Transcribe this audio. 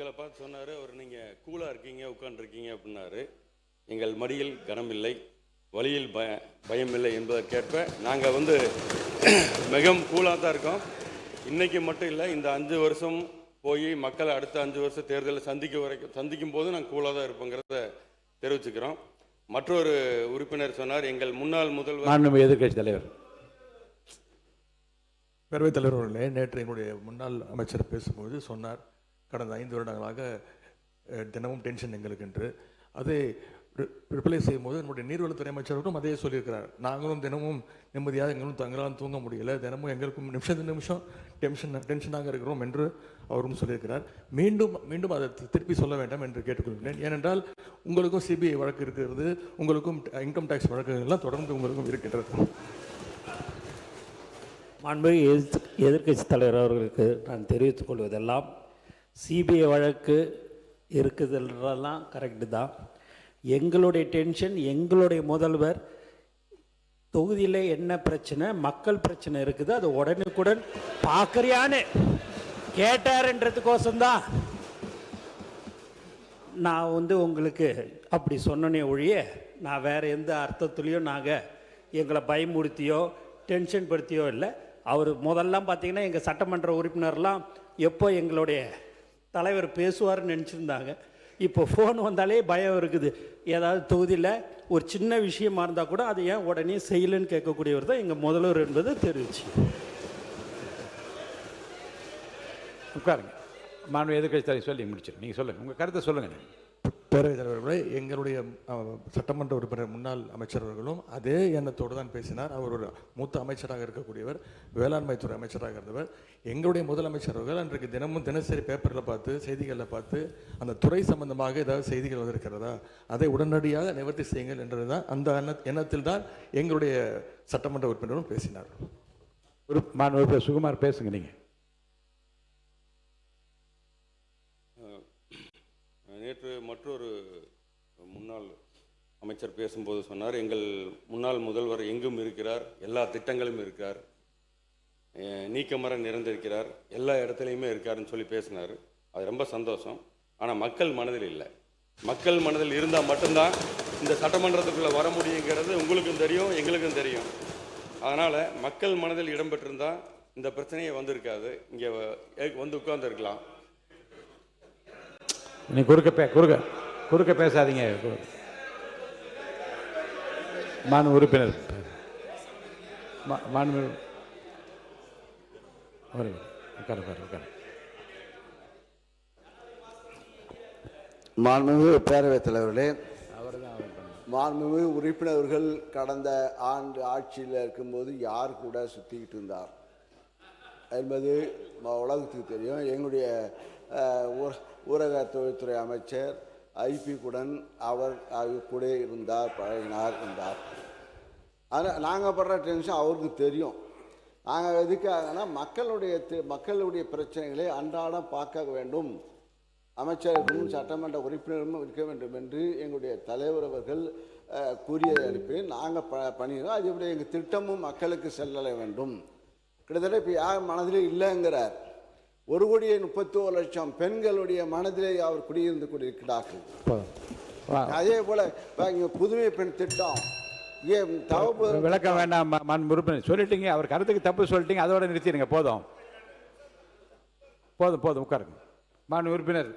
எங்களை பார்த்து சொன்னார் அவர், நீங்கள் கூலாக இருக்கீங்க உட்காந்துருக்கீங்க அப்படின்னாரு. எங்கள் மடியில் கனமில்லை, வழியில் பயமில்லை என்பதற்கேற்ப நாங்கள் மிகவும் கூலாக தான் இருக்கோம். இன்றைக்கி மட்டும் இல்லை, இந்த 5 வருஷம் போய் மக்களை அடுத்த 5 வருஷம் தேர்தலில் சந்திக்கும் போது நாங்கள் கூலாக தான் இருப்போங்கிறத தெரிவிச்சுக்கிறோம். மற்றொரு உறுப்பினர் சொன்னார், எங்கள் முன்னாள் முதல்வர் எதிர்கட்சி தலைவர் பேரவைத் தலைவர் அவர்களே, நேற்று எங்களுடைய முன்னாள் அமைச்சர் பேசும்போது சொன்னார், கடந்த 5 வருடங்களாக தினமும் டென்ஷன் எங்களுக்கு என்று. அதை ரிப்ளை செய்யும்போது நம்முடைய நீர்வளத்துறை அமைச்சர்களும் அதே சொல்லியிருக்கிறார். நாங்களும் தினமும் நிம்மதியாக எங்களும் தங்களால் தூங்க முடியல, தினமும் எங்களுக்கும் நிமிஷம் டென்ஷனாக இருக்கிறோம் என்று அவரும் சொல்லியிருக்கிறார். மீண்டும் மீண்டும் அதை திருப்பி சொல்ல வேண்டாம் என்று கேட்டுக்கொள்கிறேன். ஏனென்றால் உங்களுக்கும் சிபிஐ வழக்கு இருக்கிறது, உங்களுக்கும் இன்கம் டேக்ஸ் வழக்குகள்லாம் தொடர்ந்து உங்களுக்கும் இருக்கின்றது. மாண்புமிகு எதிர்க்கட்சி தலைவர் அவர்களுக்கு நான் தெரிவித்துக் கொள்வதெல்லாம், சிபிஐ வழக்கு இருக்குதுன்றதெல்லாம் கரெக்டு தான். எங்களுடைய டென்ஷன், எங்களுடைய முதல்வர் தொகுதியில் என்ன பிரச்சனை, மக்கள் பிரச்சனை இருக்குது, அது உடனுக்குடன் பார்க்குறியான்னு கேட்டார்ன்றதுக்கோசம்தான் நான் உங்களுக்கு அப்படி சொன்னனே ஒழிய, நான் வேறு எந்த அர்த்தத்துலேயும் நாங்கள் எங்களை பயமுறுத்தியோ டென்ஷன் படுத்தியோ இல்லை. அவர் முதல்லாம் பார்த்தீங்கன்னா எங்கள் சட்டமன்ற உறுப்பினர்லாம் எப்போ எங்களுடைய தலைவர் பேசுவார்னு நினச்சிருந்தாங்க. இப்போ ஃபோன் வந்தாலே பயம் இருக்குது. ஏதாவது தொகுதியில் ஒரு சின்ன விஷயமா இருந்தால் கூட அதை ஏன் உடனே செய்யலைன்னு கேட்கக்கூடியவர் தான் எங்கள் முதல்வர் என்பது தெரிவிச்சு. உட்காருங்க. மாண்பு எதிர்க்கட்சி தலைவர் சொல்லி முடிச்சிடும். நீங்கள் சொல்லுங்கள், உங்கள் கருத்தை சொல்லுங்கள். பேரவைத் தலைவர்களே, எங்களுடைய சட்டமன்ற உறுப்பினர் முன்னாள் அமைச்சர் அவர்களும் அதே எண்ணத்தோடு தான் பேசினார். அவர் ஒரு மூத்த அமைச்சராக இருக்கக்கூடியவர், வேளாண்மை துறை அமைச்சராக இருந்தவர். எங்களுடைய முதலமைச்சர் அவர்கள் அன்றைக்கு தினமும் தினசரி பேப்பரில் பார்த்து, செய்திகளில் பார்த்து, அந்த துறை சம்பந்தமாக ஏதாவது செய்திகள் வந்திருக்கிறதா, அதை உடனடியாக நிவர்த்தி செய்யுங்கள் என்றது தான், அந்த எண்ணத்தில் தான் எங்களுடைய சட்டமன்ற உறுப்பினரும் பேசினார். மாண்பு சுகுமார் பேசுங்க. நீங்கள் நேற்று மற்றொரு முன்னாள் அமைச்சர் பேசும்போது சொன்னார், எங்கள் முன்னாள் முதல்வர் எங்கும் இருக்கிறார், எல்லா திட்டங்களும் இருக்கிறார், நீக்கமர நிறைந்திருக்கிறார், எல்லா இடத்துலையுமே இருக்காருன்னு சொல்லி பேசினார். அது ரொம்ப சந்தோஷம். ஆனால் மக்கள் மனதில் இல்லை. மக்கள் மனதில் இருந்தால் மட்டும்தான் இந்த சட்டமன்றத்துக்குள்ளே வர முடியுங்கிறது உங்களுக்கும் தெரியும், எங்களுக்கும் தெரியும். அதனால் மக்கள் மனதில் இடம்பெற்றிருந்தால் இந்த பிரச்சனையே வந்திருக்காது, இங்கே உட்கார்ந்துருக்கலாம். நீ குறுக்க பேசாதீங்க. மாண்பு உறுப்பினர் மாண்புமிகு பேரவைத் தலைவர்களே, மாண்புமிகு உறுப்பினர்கள் கடந்த ஆண்டு ஆட்சியில் இருக்கும்போது யார் கூட சுற்றிக்கிட்டு இருந்தார் என்பது உலகத்துக்கு தெரியும். எங்களுடைய ஊரக தொழில்துறை அமைச்சர் ஐபி குடன் அவர் கூட இருந்தார், பழகினார் இருந்தார். ஆனால் நாங்கள் படுற டென்ஷன் அவருக்கு தெரியும். நாங்கள் எதுக்காகனா மக்களுடைய பிரச்சனைகளை அன்றாடம் பார்க்க வேண்டும், அமைச்சர்களும் சட்டமன்ற உறுப்பினரும் இருக்க வேண்டும் என்று எங்களுடைய தலைவர் அவர்கள் கூறியதை அனுப்பி நாங்கள் பண்ணிடுறோம். அது இப்படி எங்கள் திட்டமும் மக்களுக்கு செல்ல வேண்டும். கிட்டத்தட்ட இப்போ யார் மனதிலே இல்லைங்கிறார். 1,31,00,000 பெண்களுடைய மனதிலே அவர் குடியிருந்து கொண்டிருக்கிறார்கள். அதே போல புதுமை பெண் திட்டம் விளக்க வேண்டாம். மாண்பு உறுப்பினர் சொல்லிட்டீங்க, அவர் கருத்துக்கு தப்பு சொல்லிட்டீங்க, அதோட நிறுத்திடுங்க. போதும் உட்காருங்க. மாண்பு உறுப்பினர்